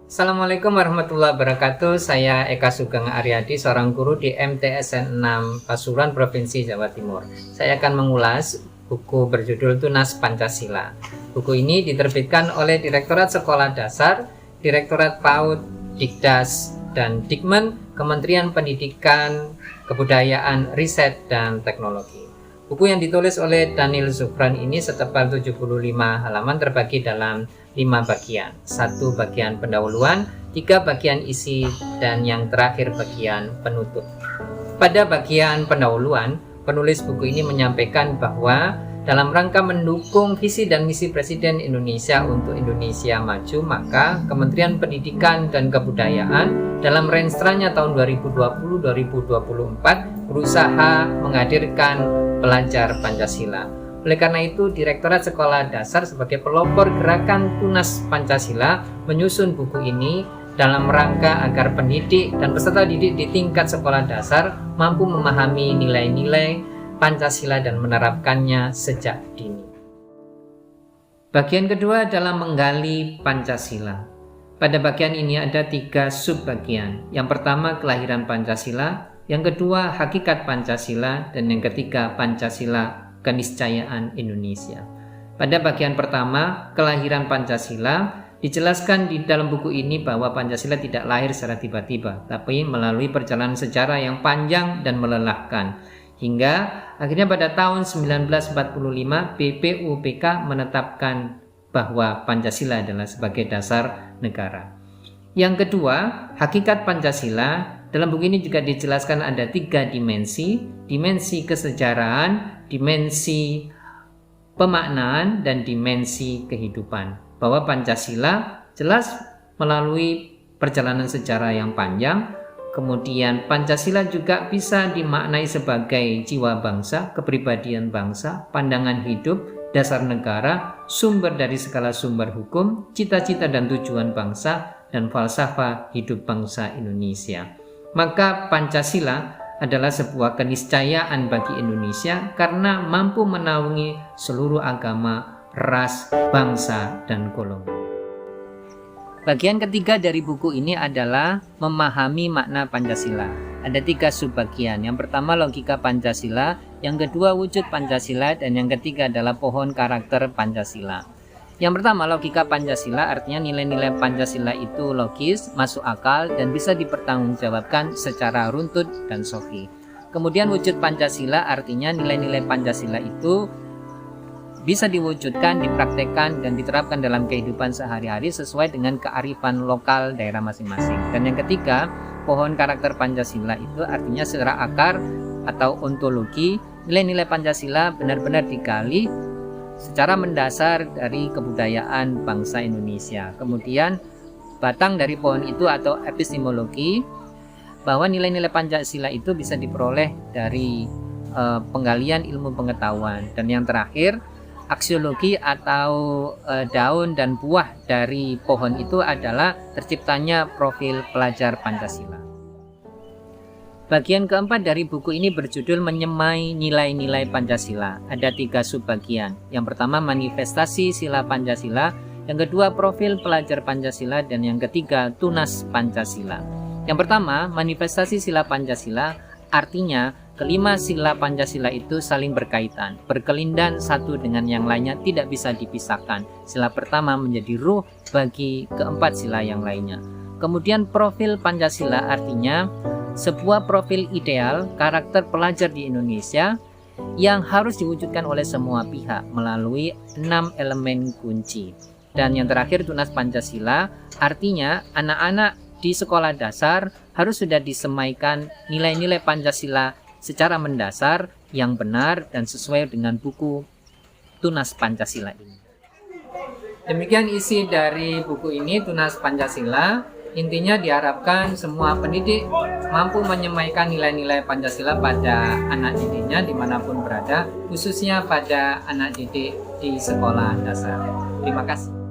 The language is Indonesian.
Assalamualaikum warahmatullahi wabarakatuh. Saya Eka Sugeng Aryadi, seorang guru di MTSN 6 Pasuruan, Provinsi Jawa Timur. Saya akan mengulas buku berjudul Tunas Pancasila. Buku ini diterbitkan oleh Direktorat Sekolah Dasar, Direktorat PAUD, Dikdas, dan Dikmen, Kementerian Pendidikan, Kebudayaan, Riset, dan Teknologi. Buku yang ditulis oleh Daniel Zufran ini setebal 75 halaman terbagi dalam 5 bagian. 1 bagian pendahuluan, 3 bagian isi, dan yang terakhir bagian penutup. Pada bagian pendahuluan, penulis buku ini menyampaikan bahwa dalam rangka mendukung visi dan misi Presiden Indonesia untuk Indonesia Maju, maka Kementerian Pendidikan dan Kebudayaan dalam renstra-nya tahun 2020-2024 berusaha menghadirkan pelajar Pancasila. Oleh karena itu, Direktorat Sekolah Dasar sebagai pelopor gerakan Tunas Pancasila menyusun buku ini dalam rangka agar pendidik dan peserta didik di tingkat sekolah dasar mampu memahami nilai-nilai Pancasila dan menerapkannya sejak dini. Bagian kedua adalah menggali Pancasila. Pada bagian ini ada 3 subbagian. Yang pertama, kelahiran Pancasila. Yang kedua, hakikat Pancasila. Dan yang ketiga, Pancasila, keniscayaan Indonesia. Pada bagian pertama, kelahiran Pancasila, dijelaskan di dalam buku ini bahwa Pancasila tidak lahir secara tiba-tiba, tapi melalui perjalanan sejarah yang panjang dan melelahkan. Hingga akhirnya pada tahun 1945 BPUPK menetapkan bahwa Pancasila adalah sebagai dasar negara. Yang kedua, hakikat Pancasila. Dalam buku ini juga dijelaskan ada 3 dimensi, dimensi kesejarahan, dimensi pemaknaan, dan dimensi kehidupan. Bahwa Pancasila jelas melalui perjalanan sejarah yang panjang. Kemudian Pancasila juga bisa dimaknai sebagai jiwa bangsa, kepribadian bangsa, pandangan hidup, dasar negara, sumber dari segala sumber hukum, cita-cita dan tujuan bangsa, dan falsafah hidup bangsa Indonesia. Maka Pancasila adalah sebuah keniscayaan bagi Indonesia karena mampu menaungi seluruh agama, ras, bangsa, dan golongan. Bagian ketiga dari buku ini adalah memahami makna Pancasila. Ada 3 subbagian. Yang pertama, logika Pancasila, yang kedua, wujud Pancasila, dan yang ketiga adalah pohon karakter Pancasila. Yang pertama, logika Pancasila, artinya nilai-nilai Pancasila itu logis, masuk akal, dan bisa dipertanggungjawabkan secara runtut dan sahih. Kemudian wujud Pancasila, artinya nilai-nilai Pancasila itu bisa diwujudkan, dipraktekkan, dan diterapkan dalam kehidupan sehari-hari sesuai dengan kearifan lokal daerah masing-masing. Dan yang ketiga, pohon karakter Pancasila itu artinya secara akar atau ontologi, nilai-nilai Pancasila benar-benar digali secara mendasar dari kebudayaan bangsa Indonesia. Kemudian batang dari pohon itu atau epistemologi, bahwa nilai-nilai Pancasila itu bisa diperoleh dari penggalian ilmu pengetahuan. Dan yang terakhir, aksiologi atau daun dan buah dari pohon itu adalah terciptanya profil pelajar Pancasila. Bagian keempat dari buku ini berjudul Menyemai Nilai-Nilai Pancasila. Ada 3 subbagian. Yang pertama, manifestasi sila Pancasila. Yang kedua, profil pelajar Pancasila. Dan yang ketiga, tunas Pancasila. Yang pertama, manifestasi sila Pancasila, artinya kelima sila Pancasila itu saling berkaitan, berkelindan satu dengan yang lainnya, tidak bisa dipisahkan. Sila pertama menjadi ruh bagi keempat sila yang lainnya. Kemudian profil Pancasila artinya sebuah profil ideal karakter pelajar di Indonesia yang harus diwujudkan oleh semua pihak melalui 6 elemen kunci. Dan yang terakhir, tunas Pancasila artinya anak-anak di sekolah dasar harus sudah disemaikan nilai-nilai Pancasila secara mendasar yang benar dan sesuai dengan buku Tunas Pancasila ini. Demikian isi dari buku ini, Tunas Pancasila. Intinya diharapkan semua pendidik mampu menyemaikan nilai-nilai Pancasila pada anak didiknya dimanapun berada, khususnya pada anak didik di sekolah dasar. Terima kasih.